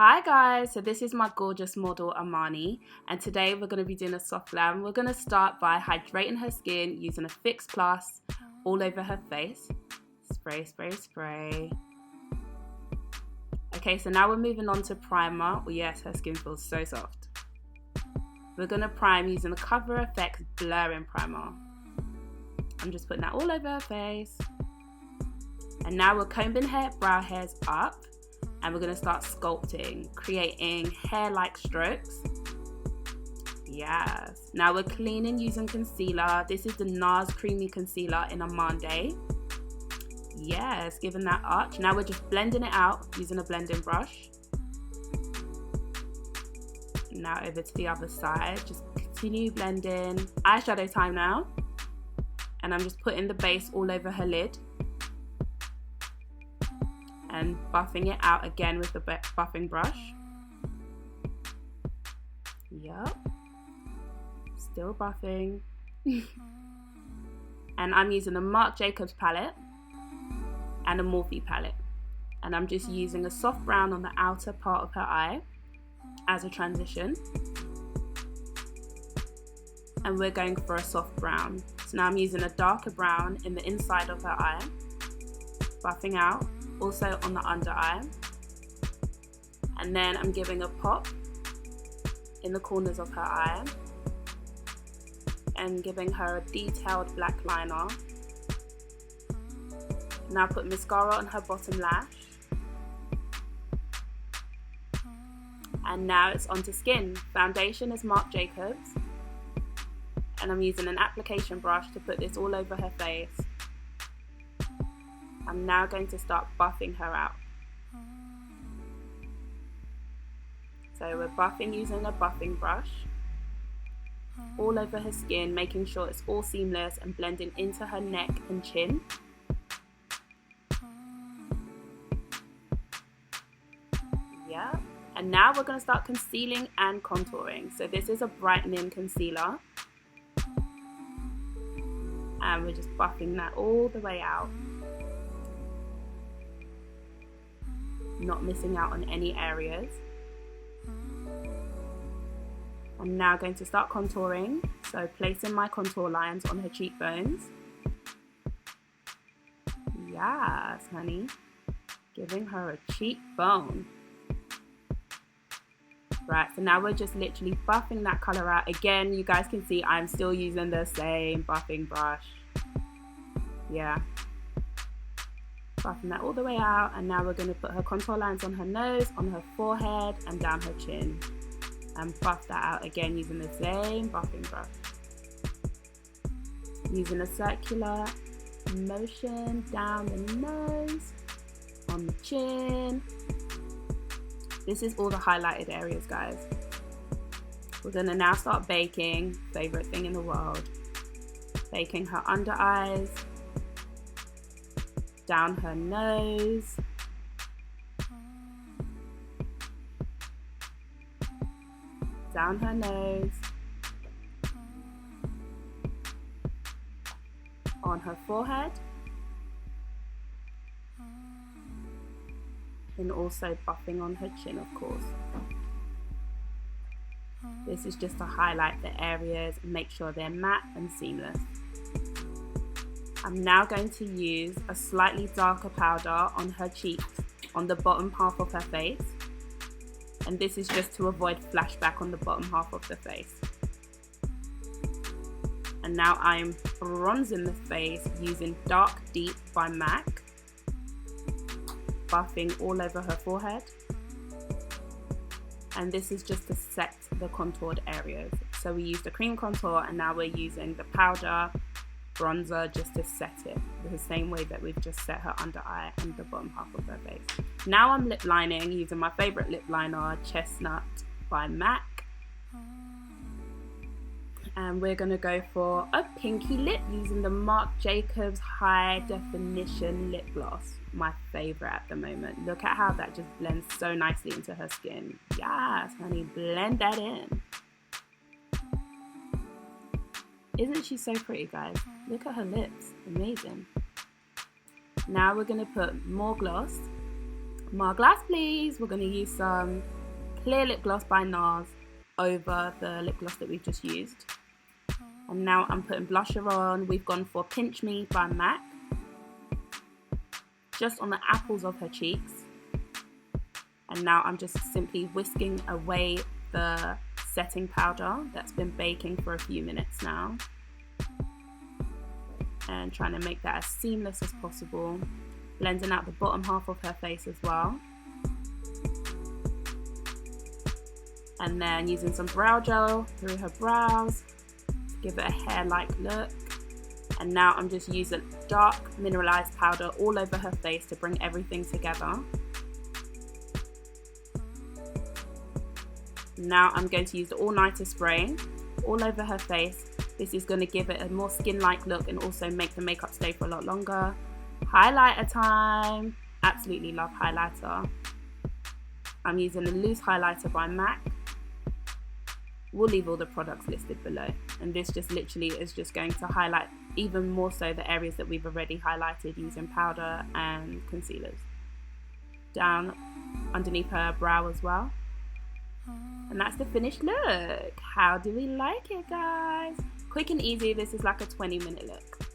Hi guys, so this is my gorgeous model Amani, and today we're going to be doing a soft glam. We're going to start by hydrating her skin using a Fix Plus all over her face. Spray, spray, spray. Okay, so now we're moving on to primer. Oh yes, her skin feels so soft. We're going to prime using the Cover FX blurring primer. I'm just putting that all over her face. And now we're combing her brow hairs up. And we're going to start sculpting, creating hair-like strokes. Yes. Now we're cleaning using concealer. This is the NARS Creamy Concealer in Amande. Yes, giving that arch. Now we're just blending it out using a blending brush. Now over to the other side. Just continue blending. Eyeshadow time now. And I'm just putting the base all over her lid. And buffing it out again with the buffing brush. Yup. Still buffing. And I'm using the Marc Jacobs palette and a Morphe palette. And I'm just using a soft brown on the outer part of her eye as a transition. And we're going for a soft brown. So now I'm using a darker brown in the inside of her eye. Buffing out. Also on the under eye, and then I'm giving a pop in the corners of her eye and giving her a detailed black liner. Now put mascara on her bottom lash, and now it's onto skin. Foundation is Marc Jacobs, and I'm using an application brush to put this all over her face. I'm now going to start buffing her out. So we're buffing using a buffing brush all over her skin, making sure it's all seamless and blending into her neck and chin. Yeah. And now we're going to start concealing and contouring. So this is a brightening concealer. And we're just buffing that all the way out. Not missing out on any areas. I'm now going to start contouring, so placing my contour lines on her cheekbones. Yes, honey. Giving her a cheekbone. Right, so now we're just literally buffing that colour out. Again, you guys can see I'm still using the same buffing brush. Yeah. Buffing that all the way out, and now we're going to put her contour lines on her nose, on her forehead, and down her chin. And buff that out again using the same buffing brush. Using a circular motion down the nose, on the chin. This is all the highlighted areas, guys. We're going to now start baking, favorite thing in the world. Baking her under eyes, down her nose, down her nose, on her forehead, and also buffing on her chin, of course. This is just to highlight the areas and make sure they're matte and seamless. I'm now going to use a slightly darker powder on her cheeks, on the bottom half of her face. And this is just to avoid flashback on the bottom half of the face. And now I'm bronzing the face using Dark Deep by MAC. Buffing all over her forehead. And this is just to set the contoured areas. So we used the cream contour, and now we're using the powder bronzer just to set it the same way that we've just set her under eye and the bottom half of her face. Now I'm lip lining using my favorite lip liner, Chestnut by MAC. And we're going to go for a pinky lip using the Marc Jacobs High Definition Lip Gloss. My favorite at the moment. Look at how that just blends so nicely into her skin. Yes, honey, blend that in. Isn't she so pretty, guys? Look at her lips. Amazing. Now we're going to put more gloss More glass, please. We're going to use some clear lip gloss by NARS over the lip gloss that we've just used. And now I'm putting blusher on. We've gone for Pinch Me by MAC, just on the apples of her cheeks. And now I'm just simply whisking away the setting powder that's been baking for a few minutes now, and trying to make that as seamless as possible, blending out the bottom half of her face as well. And then using some brow gel through her brows to give it a hair-like look. And now I'm just using dark mineralized powder all over her face to bring everything together. Now I'm going to use the all-nighter spray all over her face. This is going to give it a more skin-like look and also make the makeup stay for a lot longer. Highlighter time. Absolutely love highlighter. I'm using a loose highlighter by MAC. We'll leave all the products listed below. And this just literally is just going to highlight even more so the areas that we've already highlighted using powder and concealers. Down underneath her brow as well. And that's the finished look. How do we like it, guys? Quick and easy. This is like a 20-minute look.